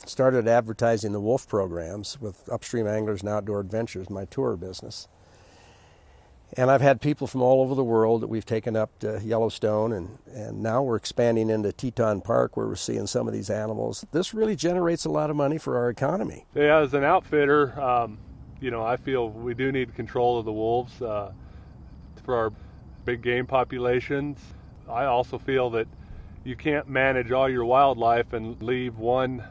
started advertising the wolf programs with Upstream Anglers and Outdoor Adventures, my tour business. And I've had people from all over the world that we've taken up to Yellowstone, and now we're expanding into Teton Park where we're seeing some of these animals. This really generates a lot of money for our economy. Yeah, as an outfitter, I feel we do need control of the wolves for our big game populations. I also feel that you can't manage all your wildlife and leave one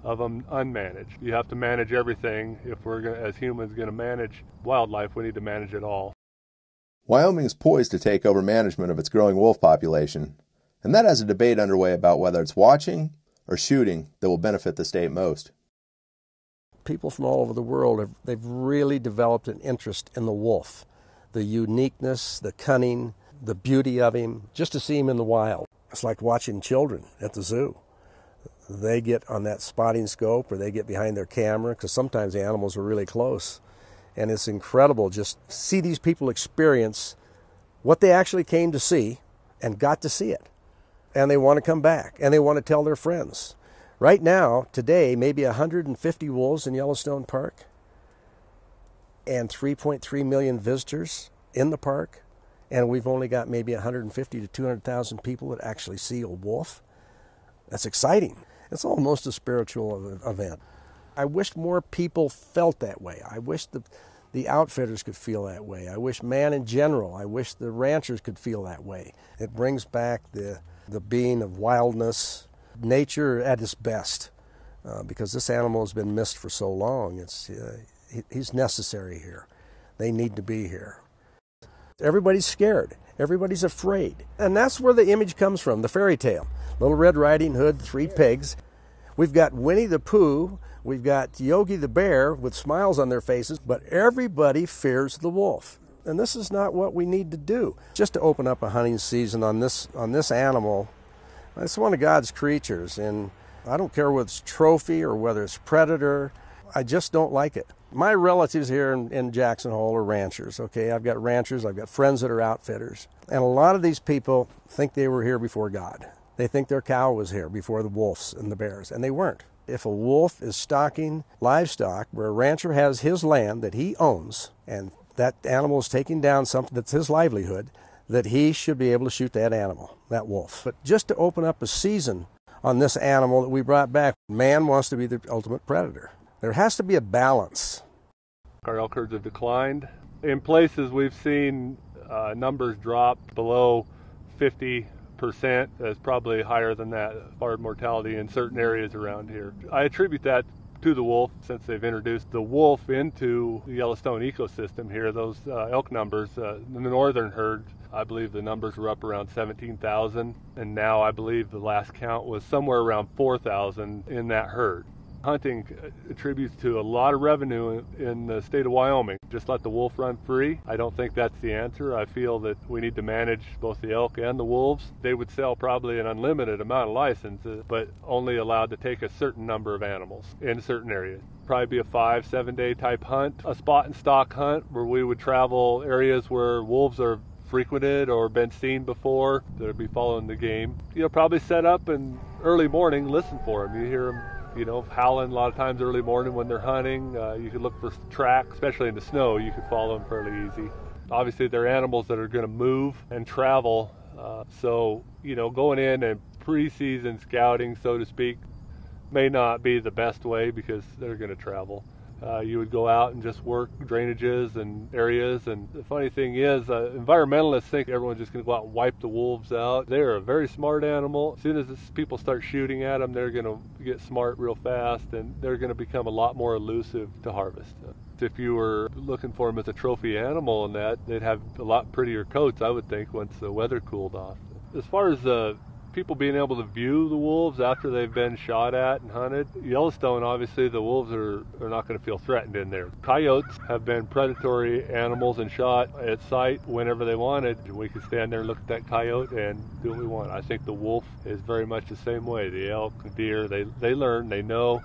of them unmanaged. You have to manage everything. If we're as humans going to manage wildlife, we need to manage it all. Wyoming is poised to take over management of its growing wolf population, and that has a debate underway about whether it's watching or shooting that will benefit the state most. People from all over the world, they've really developed an interest in the wolf. The uniqueness, the cunning, the beauty of him, just to see him in the wild. It's like watching children at the zoo. They get on that spotting scope or they get behind their camera because sometimes the animals are really close. And it's incredible just to see these people experience what they actually came to see and got to see it. And they want to come back and they want to tell their friends. Right now, today, maybe 150 wolves in Yellowstone Park and 3.3 million visitors in the park. And we've only got maybe 150 to 200,000 people that actually see a wolf. That's exciting. It's almost a spiritual event. I wish more people felt that way. I wish the outfitters could feel that way. I wish man in general, I wish the ranchers could feel that way. It brings back the being of wildness, nature at its best, because this animal has been missed for so long. He's necessary here. They need to be here. Everybody's scared. Everybody's afraid. And that's where the image comes from, the fairy tale. Little Red Riding Hood, 3 pigs. We've got Winnie the Pooh. We've got Yogi the Bear with smiles on their faces. But everybody fears the wolf. And this is not what we need to do. Just to open up a hunting season on this animal, it's one of God's creatures. And I don't care whether it's trophy or whether it's predator. I just don't like it. My relatives here in Jackson Hole are ranchers, okay? I've got ranchers, I've got friends that are outfitters. And a lot of these people think they were here before God. They think their cow was here before the wolves and the bears, and they weren't. If a wolf is stalking livestock where a rancher has his land that he owns, and that animal is taking down something that's his livelihood, that he should be able to shoot that animal, that wolf. But just to open up a season on this animal that we brought back, man wants to be the ultimate predator. There has to be a balance. Our elk herds have declined. In places we've seen numbers drop below 50%. That's probably higher than that as far as mortality in certain areas around here. I attribute that to the wolf since they've introduced the wolf into the Yellowstone ecosystem here. Those elk numbers, the northern herd, I believe the numbers were up around 17,000, and now I believe the last count was somewhere around 4,000 in that herd. Hunting attributes to a lot of revenue in the state of Wyoming. Just let the wolf run free. I don't think that's the answer. I feel that we need to manage both the elk and the wolves. They would sell probably an unlimited amount of licenses, but only allowed to take a certain number of animals in certain areas. Probably be a 5-7 day type hunt, a spot and stock hunt where we would travel areas where wolves are frequented or been seen before that would be following the game. Probably set up and early morning, listen for them. You hear them howling a lot of times early morning when they're hunting. You could look for tracks, especially in the snow. You could follow them fairly easy. Obviously, they're animals that are going to move and travel. So, going in and pre-season scouting, so to speak, may not be the best way because they're going to travel. You would go out and just work drainages and areas. And the funny thing is, environmentalists think everyone's just going to go out and wipe the wolves out. They're a very smart animal. As soon as people start shooting at them, they're going to get smart real fast, and they're going to become a lot more elusive to harvest. If you were looking for them as a trophy animal and that, they'd have a lot prettier coats, I would think, once the weather cooled off. As far as people being able to view the wolves after they've been shot at and hunted. Yellowstone, obviously, the wolves are not going to feel threatened in there. Coyotes have been predatory animals and shot at sight whenever they wanted. We could stand there and look at that coyote and do what we want. I think the wolf is very much the same way. The elk, the deer, they learn, they know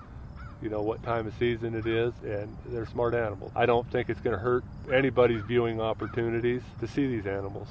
what time of season it is, and they're smart animals. I don't think it's going to hurt anybody's viewing opportunities to see these animals.